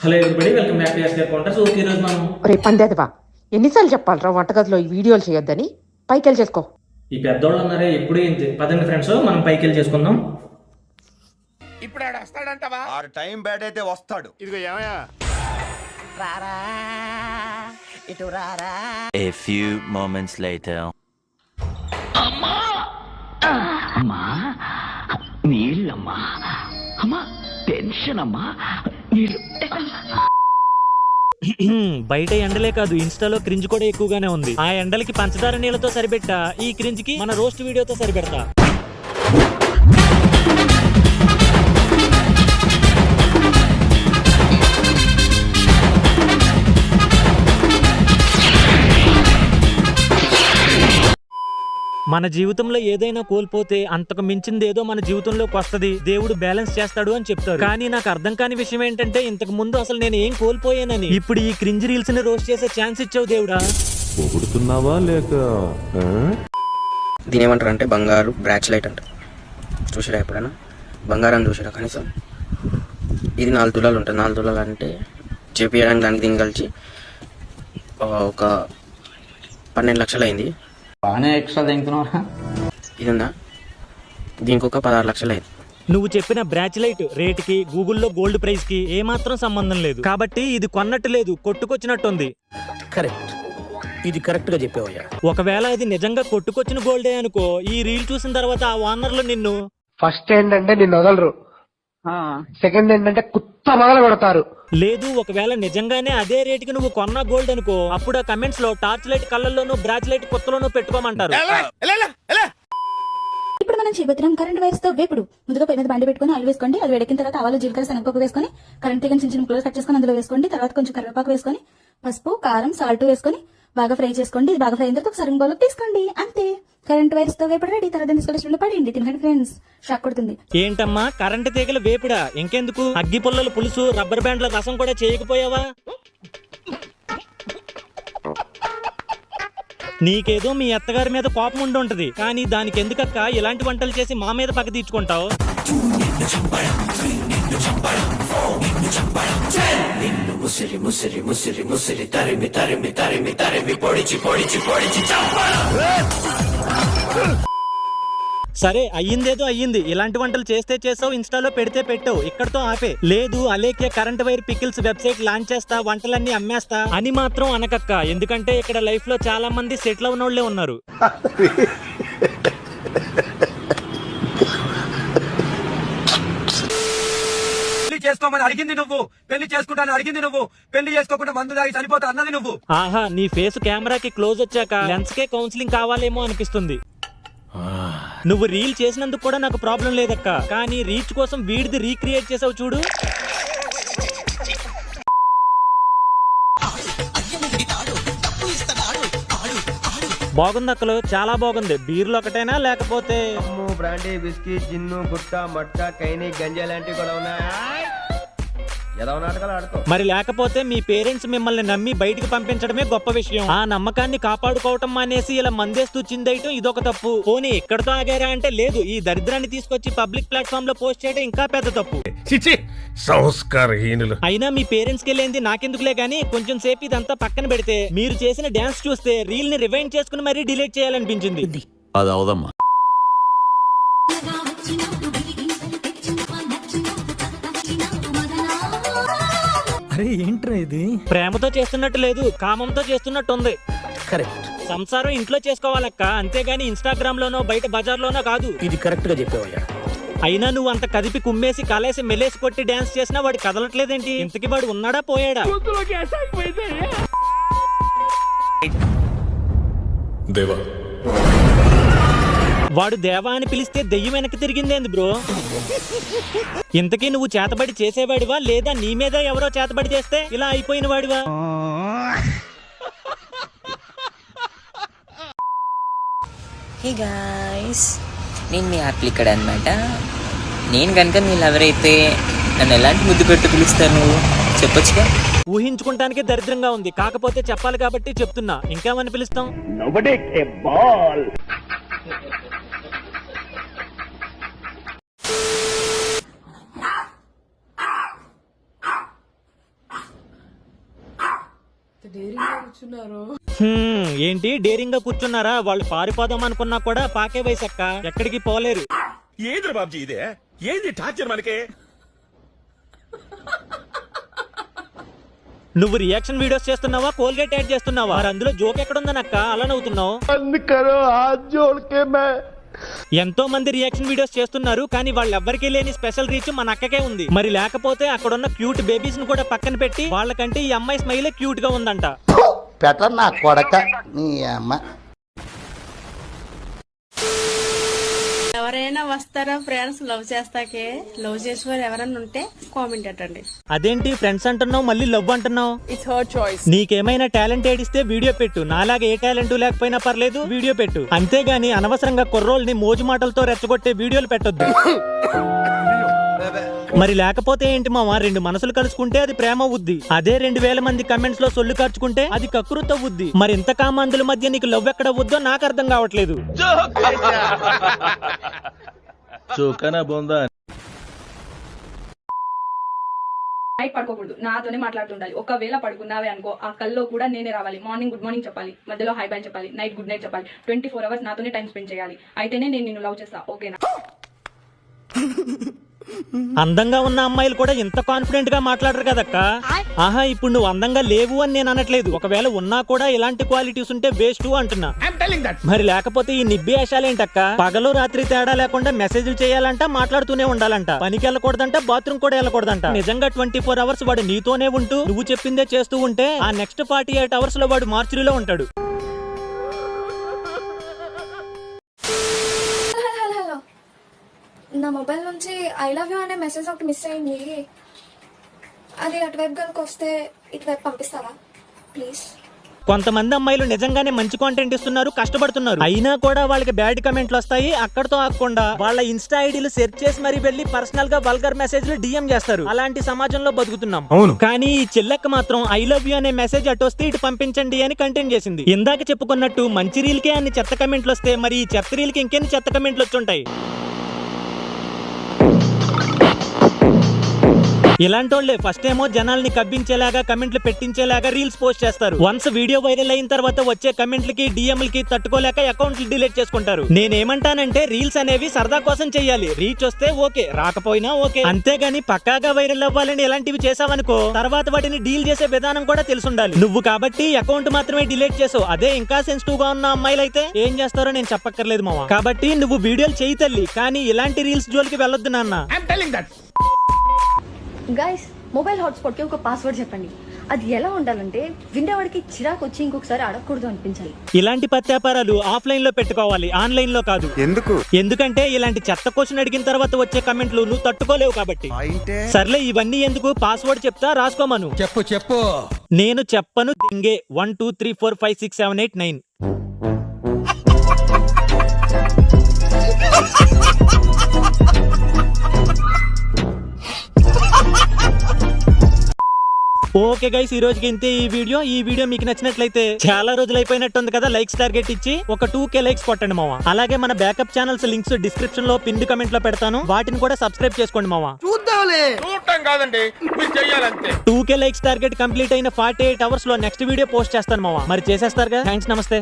Hello everybody, welcome back to SK counters. Okay, ఈరోజు మనం రేపు పందేదవా ఎన్నిసార్లు చెప్పాలరా వంటగదిలో ఈ వీడియోలు చేయొద్దని. పైకి వెళ్ళి చేసుకో. ఈ పెద్దోళ్ళు ఉన్నారే ఎప్పుడు ఇంతే. పదండి ఫ్రెండ్స్, మనం పైకి వెళ్ళి చేసుకుందాం. ఇప్పుడు ఆడు వస్తాడంటావా? ఆడు టైం బ్యాడ్ అయితే వస్తాడు. ఇదిగో ఏమయ్యా, రారా ఇటు రారా. A few moments later. అమ్మా నీళ్ళమ్మా, అమ్మా టెన్షన్ అమ్మా, నీళ్ళు. బయట ఎండలే కాదు, ఇన్స్టాలో క్రింజ్ కూడా ఎక్కువగానే ఉంది. ఆ ఎండలకి పంచదార నీళ్ళతో సరిపెట్టా, ఈ క్రింజ్ కి మన రోస్ట్ వీడియోతో సరిపెడతా. మన జీవితంలో ఏదైనా కోల్పోతే అంతకు మించింది ఏదో మన జీవితంలోకి వస్తది, దేవుడు బ్యాలెన్స్ చేస్తాడు అని చెప్తారు. కానీ నాకు అర్థం కాని విషయం ఏంటంటే, ఇంతకు ముందు అసలు నేను ఏం కోల్పోయానని. ఇప్పుడు ఈ క్రింజ్ రీల్స్ ని రోస్ట్ చేసే ఛాన్స్ ఇచ్చావు దేవుడా. పొగుడుతున్నావా లేక? దీని ఏమంటారు అంటే బంగారు బ్రాచ్లైట్ అంట. చూసారా ఎప్పుడైనా బంగారం చూసారా? కనీసం ఇది 4 తులాలు ఉంటుంది. 4 తులాలు అంటే చేపించడానికి దానికి దీన్ని కలిసి ఒక 12 లక్షలు అయింది. బాగానే ఎక్స్ట్రా తింటున్నారా? ఇది ఉందా, దీనికి ఒక 16 లక్షలు అయింది. నువ్వు చెప్పిన బ్రాచ్లైట్ రేటుకి గూగుల్లో గోల్డ్ ప్రైస్ కి ఏమాత్రం సంబంధం లేదు. కాబట్టి ఇది కొన్నట్టు లేదు, కొట్టుకొచ్చినట్టుంది. కరెక్ట్, ఇది కరెక్ట్ గా చెప్పావయ్యా. ఒకవేళ ఇది నిజంగా కొట్టుకొచ్చిన గోల్డే అనుకో, ఈ రీల్ చూసిన తర్వాత ఆ ఓనర్లు నిన్ను ఫస్ట్ ఏంటంటే నిన్ను వదలరు, సెకండ్ ఏంటంటే కుత్త మొదలు పెడతారు. లేదు ఒకవేళ నిజంగానే అదే రేటుకి నువ్వు కొన్న గోల్డ్ అనుకో, అప్పుడు ఆ కమెంట్స్ లో టార్చ్ లైట్ కళ్ళల్లోనూ బ్రాచ్ లైట్ కొత్తలోనూ పెట్టుకోమంటారు. ఇప్పుడు మనం చేయబోతున్నాం కరెంట్ వైర్స్ తో వేపుడు. ముందుగా పై మీద బండి పెట్టుకుని ఆయిల్ వేసుకోండి. అది వేడెక్కిన తర్వాత ఆవాలు, జీలకర్ర, శనగపప్పు వేసుకొని కరెంట్ తీగని చిన్న చిన్న ముక్కలు కట్ చేసుకొని అందులో వేసుకోండి. తర్వాత కొంచెం కరివేపాకు వేసుకొని పసుపు, కారం, సాల్ట్ వేసుకొని బాగా ఫ్రై చేసుకోండి. ఇది బాగా ఫ్రై అయిన తర్వాత ఒక సర్వింగ్ బౌల్ తీసుకోండి. అంతే, కరెంట్ వైర్స్ తో వేపుడు రెడీ. తర్వాత తీసుకొని పడండి, తినకండి ఫ్రెండ్స్, షాక్ కొడుతుంది. ఏంటమ్మా కరెంట్ తీగల వేపుడా? ఇంకెందుకు, అగ్గి పుల్లల పులుసు, రబ్బర్ బ్యాండ్ల రసం కూడా చేయకపోయావా? నీకేదో మీ అత్తగారి మీద కోపం ఉండి ఉంటది, కానీ దానికి ఎందుకక్క ఇలాంటి వంటలు చేసి మా మీద పక్క తీర్చుకుంటావు? సరే అయ్యిందేదో అయ్యింది. ఇలాంటి వంటలు చేస్తే చేసావు, ఇన్స్టాలో పెడితే పెట్టావు, ఇక్కడతో ఆపే. లేదు అలేకే current wire pickles website launch చేస్తా, వంటలన్నీ అమ్మేస్తా అని మాత్రం అనకక్క. ఎందుకంటే ఇక్కడ లైఫ్ లో చాలా మంది సెటిల్ అవునోళ్లే ఉన్నారు. చేసుకోమని అడిగింది నువ్వు, పెళ్లి చేసుకుంటాను అడిగింది నువ్వు, పెళ్లి చేసుకోకుండా మందు తాగి చనిపోతా అన్నది నువ్వు. ఆహా, నీ ఫేస్ కెమెరాకి క్లోజ్ వచ్చాక లెన్స్ కే కౌన్సిలింగ్ కావాలేమో అనిపిస్తుంది. నువ్వు రీల్ చేసినందుకు కూడా నాకు ప్రాబ్లం లేదక్క, కానీ రీచ్ కోసం వీడిది రీక్రియేట్ చేసావు చూడు. బాగుంది అక్కలు, చాలా బాగుంది. బీర్లు ఒకటేనా లేకపోతే బ్రాండీ, బిస్కీ, జిన్ను, గుట్కా, మట్కా, కైని, గంజా లాంటివి కూడా ఉన్నాయా? ఏదో నాటకాలు ఆడుకో. మరి లేకపోతే మీ పేరెంట్స్ మిమ్మల్ని నమ్మి బయటికి పంపించడమే గొప్ప విషయం. ఆ నమ్మకాన్ని కాపాడుకోవటం మానేసి ఇలా మందేస్తూ చిందేయటం ఇదొక తప్పు. పోనీ ఇక్కడతో ఆగారా అంటే లేదు, ఈ దరిద్రాన్ని తీసుకొచ్చి పబ్లిక్ ప్లాట్ఫామ్ లో పోస్ట్ చేయడం ఇంకా పెద్ద తప్పు. సంస్కారహీనులు. అయినా మీ పేరెంట్స్ కి వెళ్ళేంది నాకెందుకులే గానీ, కొంచెం సేపు ఇదంతా పక్కన పెడితే మీరు చేసిన డాన్స్ చూస్తే రీల్ ని రివైండ్ చేసుకుని మరీ డిలీట్ చేయాలనిపించింది. అది అవదమ్మా. అరే ఏంట్రా ఇది? ప్రేమతో చేస్తున్నట్టు లేదు, కామంతో చేస్తున్నట్టు ఉంది. కరెక్ట్, సంసారం ఇంట్లో చేసుకోవాలక్క, అంతేగాని ఇన్స్టాగ్రామ్ లోనో బయట బజార్లోనో కాదు. ఇది కరెక్ట్ గా చెప్పావయ్యా. అయినా నువ్వు అంత కదిపి కుమ్మేసి కాలేసి మెలేసి కొట్టి డాన్స్ చేసినా వాడు కదలట్లేదేంటి? ఇంతకి వాడు ఉన్నాడా పోయాడా? దేవా, వాడు దేవా అని పిలిస్తే దెయ్యం వెనక్కి తిరిగిందేంది బ్రో? ఇంతకీ నువ్వు చేతబడి చేసేవాడివా, లేదా నీ మీద ఎవరో చేతబడి చేస్తే ఇలా అయిపోయిన వాడివా? హే గాయ్స్, నేను మీ అప్లికడ్ అనమాట. నేను కనుక మీ లవర్ అయితే నన్ను ఎలాంటి ముద్దు పెట్టి పిలుస్తాను నువ్వు చెప్పొచ్చుగా? ఊహించుకుంటానికి దరిద్రంగా ఉంది, కాకపోతే చెప్పాలి కాబట్టి చెప్తున్నా. ఇంకేమని పిలుస్తాం? ఏంటి డేరింగ్ గా కూర్చున్నారా? వాళ్ళు పారిపోదాం అనుకున్నా కూడా పాకే వయసక్క ఎక్కడికి పోలేరు. ఏంద్ర బాబ్జీ ఇదే ఏంది టార్చర్ మనకి? నువ్వు రియాక్షన్ వీడియోస్ చేస్తున్నావా, కోల్గేట్ యాడ్ చేస్తున్నావా? మరి అందులో జోక్ ఎక్కడుందనక్క అలా నవ్వుతున్నావు? ఎంతో మంది రియాక్షన్ వీడియోస్ చేస్తున్నారు, కానీ వాళ్ళెవ్వరికీ లేని స్పెషల్ రీచ్ మన అక్కకే ఉంది. మరి లేకపోతే అక్కడున్న క్యూట్ బేబీస్ ను కూడా పక్కన పెట్టి వాళ్ళకంటే ఈ అమ్మాయి స్మైలే క్యూట్ గా ఉందంట. నా కొడక నీ అమ్మ. ఎవరైనా వస్తారా ఫ్రెండ్స్ లవ్ చేస్తాకే? లవ్ చేసేవారు ఎవరైనా ఉంటే కామెంట్ పెట్టండి. అదేంటి ఫ్రెండ్స్ అంటున్నావు మళ్ళీ లవ్ అంటున్నావు? It's her choice. నీకేమైనా టాలెంట్ ఏడిస్తే వీడియో పెట్టు, నాలాగా ఏ టాలెంట్ లేకపోయినా పర్లేదు వీడియో పెట్టు. అంతేగాని అనవసరంగా కుర్రోల్ని మోజు మాటలతో రెచ్చగొట్టే వీడియోలు పెట్టొద్దు. మరి లేకపోతే ఏంటి మామ? రెండు మనసులు కలుసుకుంటే అది ప్రేమ అవుద్ది. అదే 2000 మంది కమెంట్స్ లో సొల్లు ఖర్చుకుంటే అది కకృత అవుద్ది. మరి ఇంత కామందుల మధ్య నీకు లవ్ ఎక్కడ అవుద్దో నాకు అర్థం కావట్లేదు. నైట్ పడుకోకూడదు, నాతోనే మాట్లాడుతుండాలి. ఒకవేళ పడుకున్నావే అనుకో, ఆ కల్లో కూడా నేనే రావాలి. మార్నింగ్ గుడ్ మార్నింగ్ చెప్పాలి, మధ్యలో హై బై చెప్పాలి, నైట్ గుడ్ నైట్ చెప్పాలి. 24 hours నాతోనే టైం స్పెండ్ చేయాలి. అయితేనే నేను నిన్ను లవ్ చేస్తా, ఓకేనా? అందంగా ఉన్న అమ్మాయిలు కూడా ఇంత కాన్ఫిడెంట్ గా మాట్లాడరు కదక్క. ఆహా, ఇప్పుడు నువ్వు అందంగా లేవు అని నేను అనట్లేదు. ఒకవేళ ఉన్నా కూడా ఇలాంటి క్వాలిటీస్ ఉంటే వేస్ట్ అంటున్నా. మరి లేకపోతే ఈ నిబ్బి వేషాలేంటక్క? పగలు రాత్రి తేడా లేకుండా మెసేజ్లు చేయాలంట, మాట్లాడుతూనే ఉండాలంట, పనికి వెళ్ళకూడదంట, బాత్రూమ్ కూడా వెళ్ళకూడదంట. నిజంగా 24 hours వాడు నీతోనే ఉంటూ నువ్వు చెప్పిందే చేస్తూ ఉంటే ఆ నెక్స్ట్ 48 hours లో వాడు మార్చురీలో ఉంటాడు. నా మొబైల్ నుంచి ఐ లవ్ యూ అనే మెసేజ్ ఒకటి మిస్ అయింది. అది అటువైపు కనుక వస్తే ఇటువైపు పంపిస్తావా ప్లీజ్? కొంతమంది అమ్మాయిలు నిజంగానే మంచి కాంటెంట్ ఇస్తున్నారు, కష్టపడుతున్నారు, అయినా కూడా వాళ్ళకి బ్యాడ్ కమెంట్లు వస్తాయి. అక్కడతో ఆగకుండా వాళ్ళ ఇన్స్టా ఐడీలు సెర్చ్ చేసి మరీ వెళ్లి పర్సనల్ గా వల్గర్ మెసేజ్లు డిఎం చేస్తారు. అలాంటి సమాజంలో బతుకుతున్నాం. కానీ ఈ చెల్లెక్క మాత్రం ఐ లవ్ యూ అనే మెసేజ్ అటు వస్తే ఇటు పంపించండి అని కంటెంట్ చేసింది. ఇందాక చెప్పుకున్నట్టు మంచి రీల్కే అన్ని చెత్త కమెంట్లు వస్తే మరి ఈ చెత్త రీల్కి ఇంకెన్ని చెత్త కమెంట్లు వచ్చుంటాయి. ఇలాంటి వాళ్ళే ఫస్ట్ ఏమో జనాల్ని కబ్బించేలాగా కమెంట్లు పెట్టించేలాగా రీల్స్ పోస్ట్ చేస్తారు. వన్స్ వీడియో వైరల్ అయిన తర్వాత వచ్చే కమెంట్లకి డిఎంలకి తట్టుకోలేక అకౌంట్లు డిలీట్ చేసుకుంటారు. నేనేమంటానంటే రీల్స్ అనేవి సరదా కోసం చెయ్యాలి. రీచ్ వస్తే ఓకే, రాకపోయినా ఓకే. అంతేగాని పక్కాగా వైరల్ అవ్వాలని ఇలాంటివి చేసావనుకో తర్వాత వాటిని డీల్ చేసే విధానం కూడా తెలుసుండాలి. నువ్వు కాబట్టి అకౌంట్ మాత్రమే డిలీట్ చేసావు. అదే ఇంకా సెన్సిటివ్ గా ఉన్న అమ్మాయిలు అయితే ఏం చేస్తారో నేను చెప్పక్కర్లేదు మామ. కాబట్టి నువ్వు వీడియోలు చేయి తల్లి, కానీ ఇలాంటి రీల్స్ జోలికి వెళ్ళొద్దు నాన్న. గైస్, మొబైల్ హాట్స్పాట్ కి ఒక పాస్వర్డ్ చెప్పండి. అది ఎలా ఉండాలంటే విండేవాడికి చిరాకు వచ్చి ఇంకొకసారి అడగకూడదు అనిపించాలి. ఇలాంటి పత్యాపారాలు ఆఫ్లైన్ లో పెట్టుకోవాలి, ఆన్లైన్ లో కాదు. ఎందుకంటే ఇలాంటి చెత్త క్వశ్చన్ అడిగిన తర్వాత వచ్చే కమెంట్లు నువ్వు తట్టుకోలేవు కాబట్టి. సర్లే ఇవన్నీ ఎందుకు, పాస్వర్డ్ చెప్తా రాసుకోమను. చెప్పు నేను చెప్పను దింగే 1 2 3 4 5 6 7 8 9. ఓకే గైస్, ఈ రోజుకి ఇంతే ఈ వీడియో మీకు నచ్చినట్లయితే చాలా రోజులు అయిపోయినట్టుంది కదా, లైక్స్ టార్గెట్ ఇచ్చి ఒక 2K లైక్స్ కొట్టండి మావా. అలాగే మన బ్యాకప్ ఛానల్స్ లింక్స్ డిస్క్రిప్షన్ లో పిన్ కమెంట్ లో పెడతాను, వాటిని కూడా సబ్స్క్రైబ్ చేసుకోండి మావా. చూడటం కాదండి, 2K లైక్స్ టార్గెట్ కంప్లీట్ అయిన 48 hours లో నెక్స్ట్ వీడియో పోస్ట్ చేస్తాను మావా. మరి చేసేస్తారుగా? థ్యాంక్స్, నమస్తే.